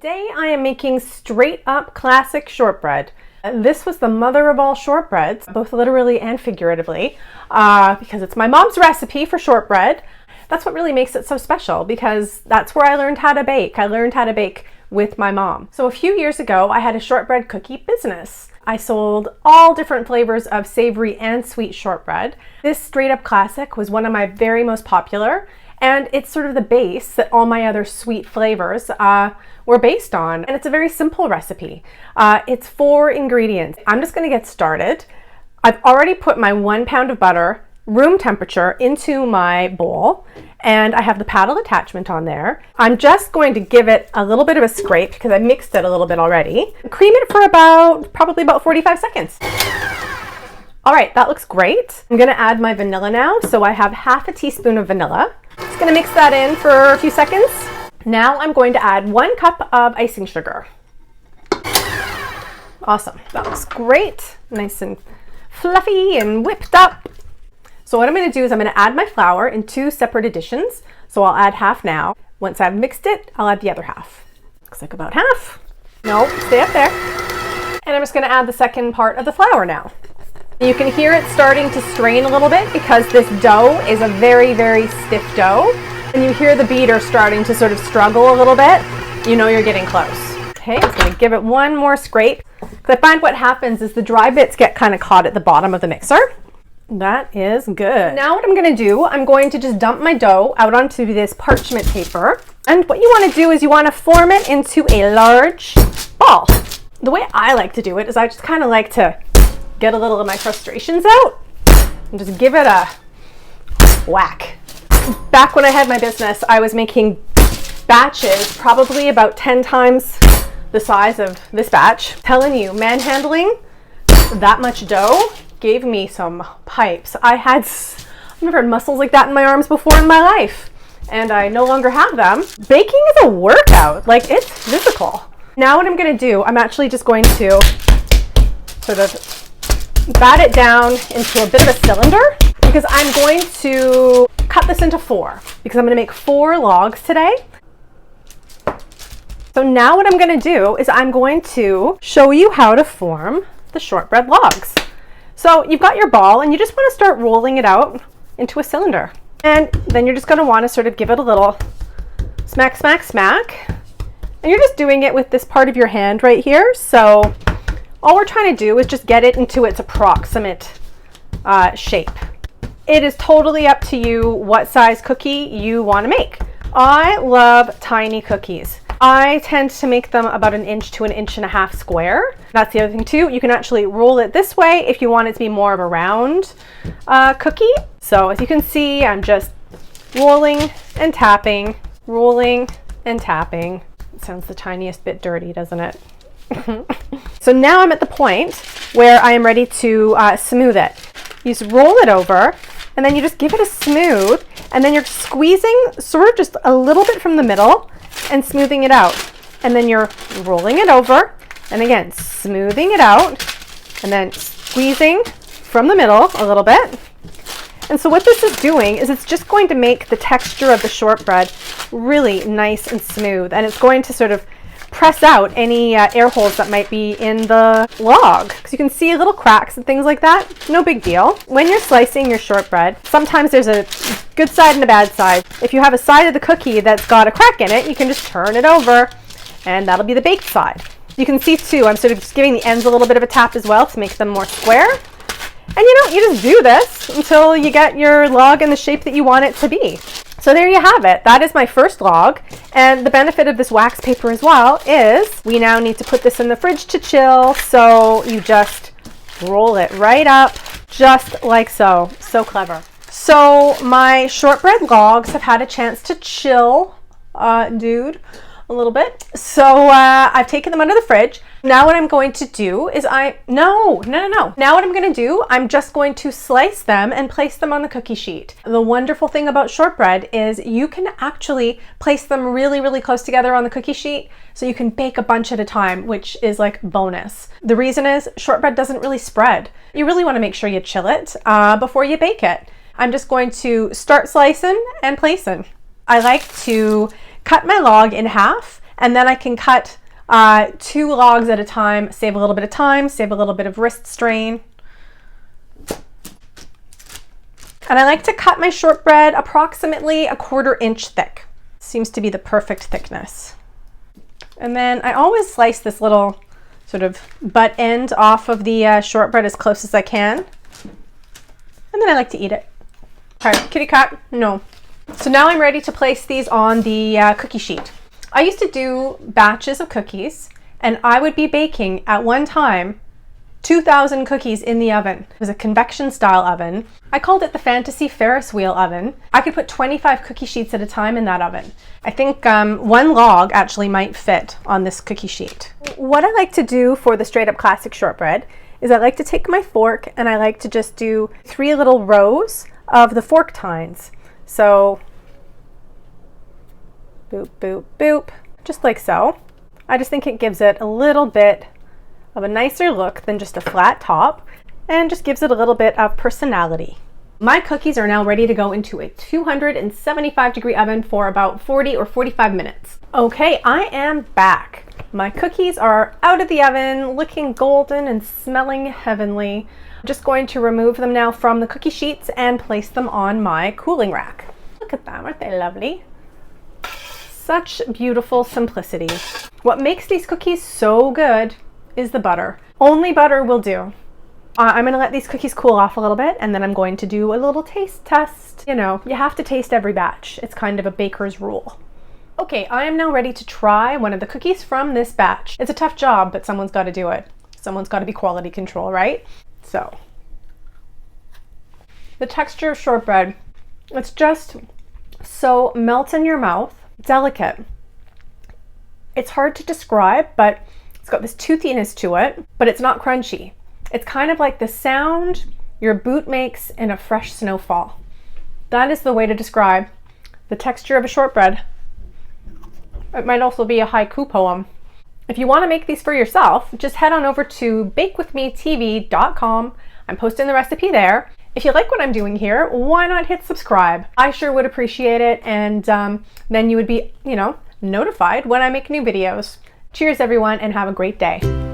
Today I am making straight up classic shortbread. This was the mother of all shortbreads, both literally and figuratively, because it's my mom's recipe for shortbread. That's what really makes it so special, because that's where I learned how to bake. I learned how to bake with my mom. So a few years ago, I had a shortbread cookie business. I sold all different flavors of savory and sweet shortbread. This straight up classic was one of my very most popular, and it's sort of the base that all my other sweet flavors were based on. And it's a very simple recipe. It's 4 ingredients. I'm just gonna get started. I've already put my 1 pound of butter, room temperature, into my bowl, and I have the paddle attachment on there. I'm just going to give it a little bit of a scrape because I mixed it a little bit already. Cream it for probably about 45 seconds. All right, that looks great. I'm gonna add my vanilla now. So I have half a teaspoon of vanilla. Just gonna mix that in for a few seconds. Now I'm going to add 1 cup of icing sugar. Awesome, that looks great. Nice and fluffy and whipped up. So what I'm gonna do is I'm gonna add my flour in 2 separate additions. So I'll add half now. Once I've mixed it, I'll add the other half. Looks like about half. No, stay up there. And I'm just gonna add the second part of the flour now. You can hear it starting to strain a little bit because this dough is a very, very stiff dough. And you hear the beater starting to sort of struggle a little bit, you know you're getting close. Okay, I'm just gonna give it 1 more scrape. Because I find what happens is the dry bits get kind of caught at the bottom of the mixer. That is good. Now what I'm gonna do, I'm going to just dump my dough out onto this parchment paper. And what you wanna do is you wanna form it into a large ball. The way I like to do it is I just kind of like to get a little of my frustrations out and just give it a whack. Back when I had my business, I was making batches probably about 10 times the size of this batch. I'm telling you, manhandling that much dough gave me some pipes. I've never had muscles like that in my arms before in my life, and I no longer have them. Baking is a workout, like it's physical. Now what I'm gonna do, I'm actually just going to sort of bat it down into a bit of a cylinder because I'm going to cut this into 4 because I'm going to make 4 logs today. So now what I'm going to do is I'm going to show you how to form the shortbread logs. So you've got your ball and you just want to start rolling it out into a cylinder. And then you're just going to want to sort of give it a little smack, smack, smack. And you're just doing it with this part of your hand right here. So all we're trying to do is just get it into its approximate shape. It is totally up to you what size cookie you want to make. I love tiny cookies. I tend to make them about 1 inch to 1.5 inches square. That's the other thing too. You can actually roll it this way if you want it to be more of a round cookie. So as you can see, I'm just rolling and tapping, rolling and tapping. It sounds the tiniest bit dirty, doesn't it? So now I'm at the point where I am ready to smooth it. You just roll it over and then you just give it a smooth, and then you're squeezing sort of just a little bit from the middle and smoothing it out. And then you're rolling it over and again smoothing it out and then squeezing from the middle a little bit. And so what this is doing is it's just going to make the texture of the shortbread really nice and smooth, and it's going to sort of press out any air holes that might be in the log, because you can see little cracks and things like that. No big deal. When you're slicing your shortbread, sometimes there's a good side and a bad side. If you have a side of the cookie that's got a crack in it, you can just turn it over and that'll be the baked side. You can see too, I'm sort of just giving the ends a little bit of a tap as well to make them more square. And you just do this until you get your log in the shape that you want it to be. So there you have it. That is my first log. And the benefit of this wax paper as well is we now need to put this in the fridge to chill. So you just roll it right up just like so. So clever. So my shortbread logs have had a chance to chill, dude, a little bit. So I've taken them under the fridge. Now what I'm going to do is Now what I'm going to do, I'm just going to slice them and place them on the cookie sheet. The wonderful thing about shortbread is you can actually place them really, really close together on the cookie sheet so you can bake a bunch at a time, which is like bonus. The reason is shortbread doesn't really spread. You really want to make sure you chill it before you bake it. I'm just going to start slicing and placing. I like to cut my log in half and then I can cut 2 logs at a time, save a little bit of time, save a little bit of wrist strain. And I like to cut my shortbread approximately 1/4 inch thick. Seems to be the perfect thickness. And then I always slice this little sort of butt end off of the shortbread as close as I can. And then I like to eat it. All right, kitty cat, no. So now I'm ready to place these on the cookie sheet. I used to do batches of cookies, and I would be baking at one time 2,000 cookies in the oven. It was a convection style oven. I called it the Fantasy Ferris Wheel oven. I could put 25 cookie sheets at a time in that oven. I think 1 log actually might fit on this cookie sheet. What I like to do for the straight up classic shortbread is I like to take my fork and I like to just do 3 little rows of the fork tines. So boop, boop, boop, just like so. I just think it gives it a little bit of a nicer look than just a flat top, and just gives it a little bit of personality. My cookies are now ready to go into a 275-degree oven for about 40 or 45 minutes. Okay, I am back. My cookies are out of the oven, looking golden and smelling heavenly. I'm just going to remove them now from the cookie sheets and place them on my cooling rack. Look at them, aren't they lovely? Such beautiful simplicity. What makes these cookies so good is the butter. Only butter will do. I'm gonna let these cookies cool off a little bit, and then I'm going to do a little taste test. You know, you have to taste every batch. It's kind of a baker's rule. Okay, I am now ready to try one of the cookies from this batch. It's a tough job, but someone's got to do it. Someone's got to be quality control, right? So, the texture of shortbread, it's just so melt in your mouth, delicate. It's hard to describe, but it's got this toothiness to it, but it's not crunchy. It's kind of like the sound your boot makes in a fresh snowfall. That is the way to describe the texture of a shortbread. It might also be a haiku poem. If you want to make these for yourself, just head on over to bakewithmetv.com. I'm posting the recipe there. If you like what I'm doing here, why not hit subscribe? I sure would appreciate it, and then you would be, notified when I make new videos. Cheers everyone, and have a great day.